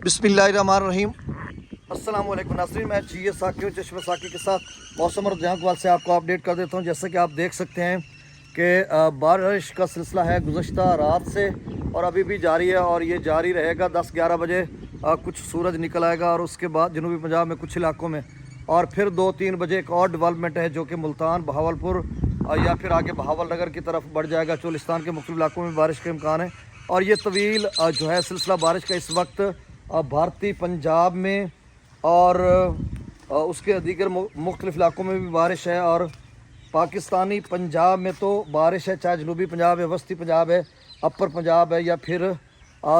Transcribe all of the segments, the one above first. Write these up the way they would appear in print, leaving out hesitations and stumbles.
बिस्मिल्लाहिर्रहमानिर्रहीम। अस्सलाम वालेकुम नाज़रीन, मैं जी साकी चश्मे साकी के साथ मौसम और जहां से आपको अपडेट कर देता हूं। जैसे कि आप देख सकते हैं कि बारिश का सिलसिला है गुज़श्ता रात से और अभी भी जारी है और ये जारी रहेगा। 10-11 बजे कुछ सूरज निकल आएगा और उसके बाद जनूबी पंजाब में कुछ इलाकों में और फिर 2-3 बजे एक और डेवलपमेंट है जो कि मुल्तान, बहावलपुर या फिर आगे बहावलनगर की तरफ बढ़ जाएगा। चोलिस्तान के मुख्तलिफ इलाकों में बारिश के इम्कान है और ये तवील जो है सिलसिला बारिश का इस वक्त भारतीय पंजाब में और उसके दीगर मुख्तलिफ इलाकों में भी बारिश है और पाकिस्तानी पंजाब में तो बारिश है, चाहे जनूबी पंजाब है, वस्ती पंजाब है, अपर पंजाब है या फिर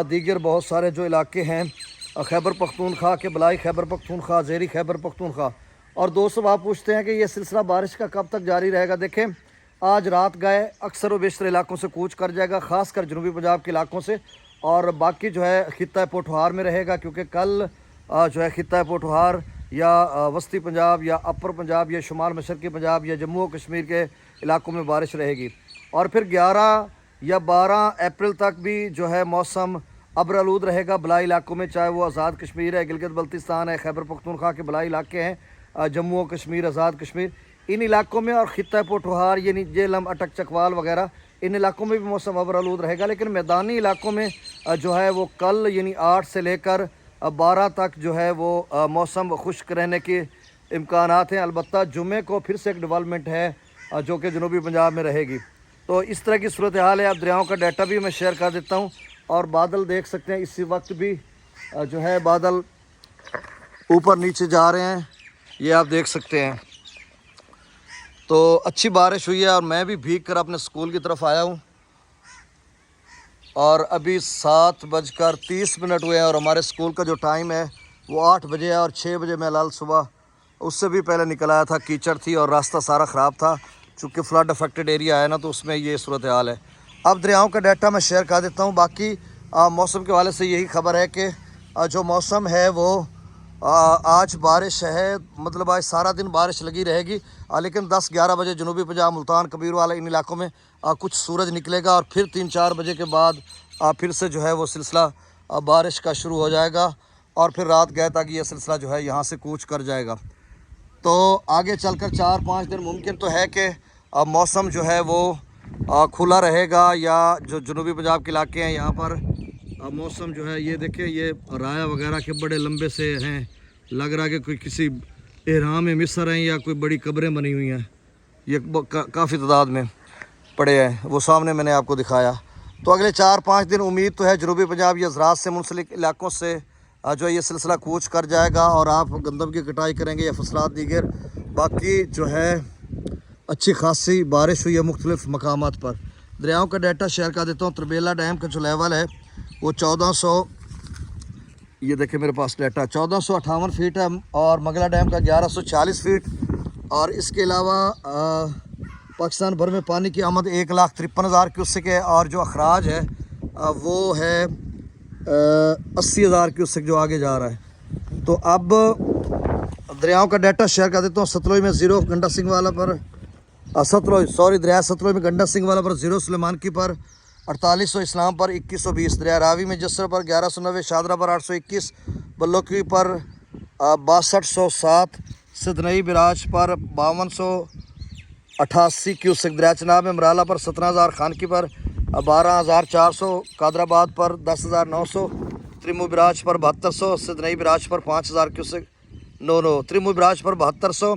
दीगर बहुत सारे जो इलाके हैं खैबर पख्तूनख्वा के बलाई खैबर पख्तूनख्वा, ज़ेरी खैबर पख्तूनख्वा। और दोस्तों आप पूछते हैं कि ये सिलसिला बारिश का कब तक जारी रहेगा। देखें, आज रात गए अक्सर व बेशतर इलाकों से कूच कर जाएगा, ख़ासकर जनूबी पंजाब के इलाकों से, और बाकी जो है खित्ता पोठवार में रहेगा क्योंकि कल जो है खित्ता पोठवार या वस्ती पंजाब या अपर पंजाब या शुमाल मशरक़ी पंजाब या जम्मू और कश्मीर के इलाकों में बारिश रहेगी। और फिर 11 या 12 अप्रैल तक भी जो है मौसम अबरआलूद रहेगा बलाई इलाकों में, चाहे वो आज़ाद कश्मीर है, गिलगित बल्तिस्तान है, खैबर पख्तूनख्वा के बलाई इलाके हैं, जम्मू और कश्मीर, आज़ाद कश्मीर, इन इलाकों में और खित्ता पोठवार यानी जेलम, अटक, चकवाल वगैरह इन इलाकों में भी मौसम अबरआलूद रहेगा। लेकिन मैदानी इलाकों में जो है वो कल यानी 8 से लेकर 12 तक जो है वो मौसम खुश्क रहने के इम्कानात हैं। अलबत्ता जुमे को फिर से एक डेवलपमेंट है जो कि जनूबी पंजाब में रहेगी। तो इस तरह की सूरत हाल है। अब दरियाओं का डाटा भी मैं शेयर कर देता हूँ और बादल देख सकते हैं इसी वक्त भी जो है बादल ऊपर नीचे जा रहे हैं, ये आप देख सकते हैं। तो अच्छी बारिश हुई है और मैं भी भीग कर अपने स्कूल की तरफ आया हूँ और अभी 7:30 हुए हैं और हमारे स्कूल का जो टाइम है वो 8 बजे है और 6 बजे मैं लाल सुबह उससे भी पहले निकल आया था। कीचड़ थी और रास्ता सारा ख़राब था, चूँकि फ्लड अफेक्टेड एरिया है ना, तो उसमें ये सूरत हाल है। अब दरियाओं का डाटा मैं शेयर कर देता हूँ। बाकी मौसम के हवाले से यही खबर है कि जो मौसम है वो आज बारिश है, मतलब आज सारा दिन बारिश लगी रहेगी, लेकिन 10-11 बजे जनूबी पंजाब, मुल्तान, कबीर वाला इन इलाकों में कुछ सूरज निकलेगा और फिर 3-4 बजे के बाद फिर से जो है वो सिलसिला बारिश का शुरू हो जाएगा और फिर रात गए तक ये सिलसिला जो है यहाँ से कूच कर जाएगा। तो आगे चलकर 4-5 दिन मुमकिन तो है कि मौसम जो है वो खुला रहेगा या जो जनूबी पंजाब के इलाके हैं यहाँ पर मौसम जो है, ये देखें, ये राया वगैरह के बड़े लंबे से हैं, लग रहा है कि कोई किसी एहराम में मिस्र हैं या कोई बड़ी कब्रें बनी हुई हैं। ये काफ़ी तादाद में पड़े हैं, वो सामने मैंने आपको दिखाया। तो अगले 4-5 दिन उम्मीद तो है जनूबी पंजाब या ज़राअत से मुंसलिक इलाकों से जो है ये सिलसिला कूच कर जाएगा और आप गंदम की कटाई करेंगे या फसलात दीगर। बाकी जो है अच्छी खासी बारिश हुई है मुख्तलिफ़ मकामात पर। दरियाओं का डाटा शेयर कर देता हूँ। तरबेला डैम का जो लेवल है वो 1400, ये देखें मेरे पास डाटा, 1458 फीट है और मंगला डैम का 1140 फीट। और इसके अलावा पाकिस्तान भर में पानी की आमद 1,53,000 क्यूसेक है और जो अखराज है वो है 80,000 क्यूसेक जो आगे जा रहा है। तो अब दरियाओं का डाटा शेयर कर देता हूँ। सतलुज में 0 गंडा सिंह वाला पर दरिया सतलुज में गंडा सिंह वाला पर 0, सुलेमान की पर 4800, इस्लाम पर 2120, दरिया रावी में जसर पर 1190, शादरा पर 821, बल्लोकी पर 6207, सिदनई बिराज पर 5288 क्यूसेक, दरिया चनाब में मराला पर 17,000, खानकी पर 12,400, कादराबाद पर 10,900, त्रिमू बिराज पर 7200, सिदनई बिराज पर 5,000 क्यूसेक, त्रिमू बिराज पर 7200,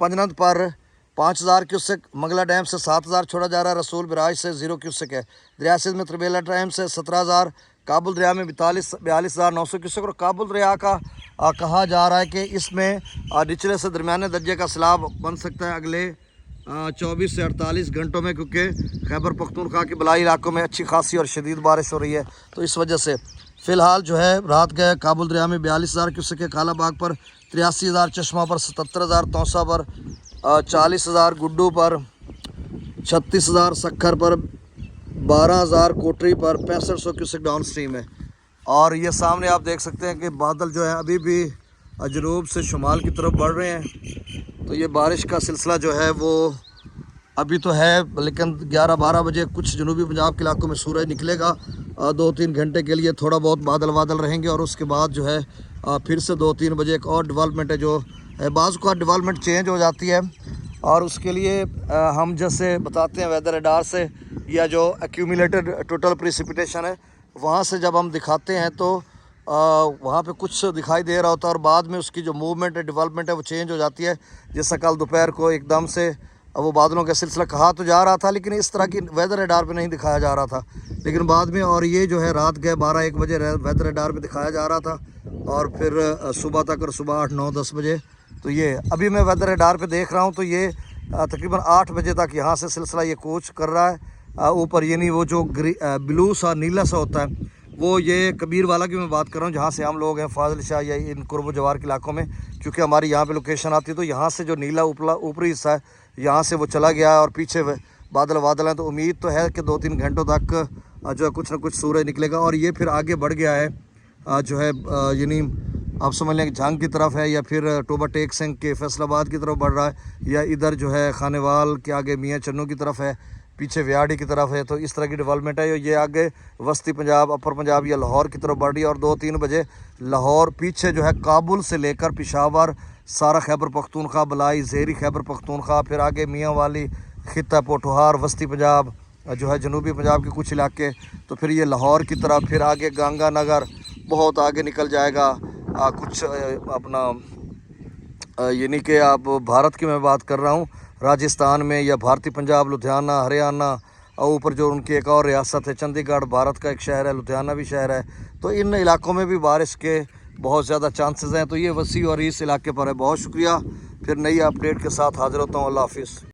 पंजनंद पर 5,000 क्यूसेक, मंगला डैम से 7,000 छोड़ा जा रहा है, रसूल बिराज से 0 क्यूसेक है, दरिया सिंध में तरबेला डैम से 17,000, काबुल दरिया में 42,900 क्यूसेक। और काबुल दरिया का कहा जा रहा है कि इसमें निचले से दरमियाने दर्जे का सैलाब बन सकता है अगले 24 से 48 घंटों में, क्योंकि खैबर पख्तूनख्वा के बलाई इलाकों में अच्छी खासी और शदीद बारिश हो रही है। तो इस वजह से फ़िलहाल जो है रात गए काबुल दरिया में 42,000 क्यूसेक है, कालाबाग पर 83,000, चश्मा पर 77,000, तौसा पर 40,000, गुड्डू पर 36,000, सखर पर 12,000, कोटरी पर 6500 क्यूसेक डाउन स्ट्रीम है। और ये सामने आप देख सकते हैं कि बादल जो है अभी भी जनूब से शुमाल की तरफ बढ़ रहे हैं। तो ये बारिश का सिलसिला जो है वो अभी तो है, लेकिन 11-12 बजे कुछ जनूबी पंजाब के इलाकों में सूरज निकलेगा 2-3 घंटे के लिए थोड़ा बहुत बादल बादल रहेंगे और उसके बाद जो है फिर से 2-3 बजे एक और डेवलपमेंट है जो बाज़ का डेवलपमेंट चेंज हो जाती है। और उसके लिए हम जैसे बताते हैं वेदर रडार से या जो एक्यूमुलेटेड टोटल प्रिसिपिटेशन है वहाँ से जब हम दिखाते हैं तो वहाँ पे कुछ दिखाई दे रहा होता है और बाद में उसकी जो मूवमेंट है डेवलपमेंट है वो चेंज हो जाती है। जैसा कल दोपहर को एकदम से वो बादलों का सिलसिला कहा तो जा रहा था लेकिन इस तरह की वेदर रडार पे नहीं दिखाया जा रहा था, लेकिन बाद में और ये जो है रात के 12-1 बजे वेदर रडार पे दिखाया जा रहा था और फिर सुबह तक और सुबह 8-9-10 बजे। तो ये अभी मैं वेदर रडार पे देख रहा हूँ तो ये तकरीबन 8 बजे तक यहाँ से सिलसिला ये कोच कर रहा है ऊपर, यानी वो जो ब्लू सा नीला सा होता है वो ये कबीर वाला की मैं बात कर रहा हूँ जहाँ से हम लोग हैं फाजिल शाह या इन कुर्ब जवार के इलाकों में, क्योंकि हमारी यहाँ पे लोकेशन आती है तो यहाँ से जो नीला ऊपरी हिस्सा है यहाँ से वो चला गया है और पीछे बादल बादल हैं। तो उम्मीद तो है कि 2-3 घंटों तक जो है कुछ ना कुछ सूरज निकलेगा और ये फिर आगे बढ़ गया है जो है यानी आप समझ लें झांग की तरफ है या फिर टोबा टेक सिंह के फैसलाबाद की तरफ बढ़ रहा है या इधर जो है खानेवाल के आगे मियाँ चन्नू की तरफ है, पीछे व्याड़ी की तरफ है। तो इस तरह की डेवलपमेंट है। ये आगे वस्ती पंजाब, अपर पंजाब या लाहौर की तरफ बढ़ रही है और 2-3 बजे लाहौर पीछे जो है काबुल से लेकर पेशावर, सारा खैबर पख्तूनख्वा, बलाई, ज़ेरी खैबर पख्तूनख्वा, फिर आगे मियाँ वाली, खिता पोठोहार, वस्ती पंजाब जो है जनूबी पंजाब के कुछ इलाके, तो फिर ये लाहौर की तरफ, फिर आगे गंगा नगर बहुत आगे निकल जाएगा कुछ अपना यानी कि आप भारत की मैं बात कर रहा हूँ राजस्थान में या भारतीय पंजाब, लुधियाना, हरियाणा और ऊपर जो उनकी एक और रियासत है चंडीगढ़, भारत का एक शहर है, लुधियाना भी शहर है। तो इन इलाकों में भी बारिश के बहुत ज़्यादा चांसेस हैं। तो ये वसी और इस इलाके पर है। बहुत शुक्रिया, फिर नई अपडेट के साथ हाजिर होता हूँ। अल्लाह हाफिज़।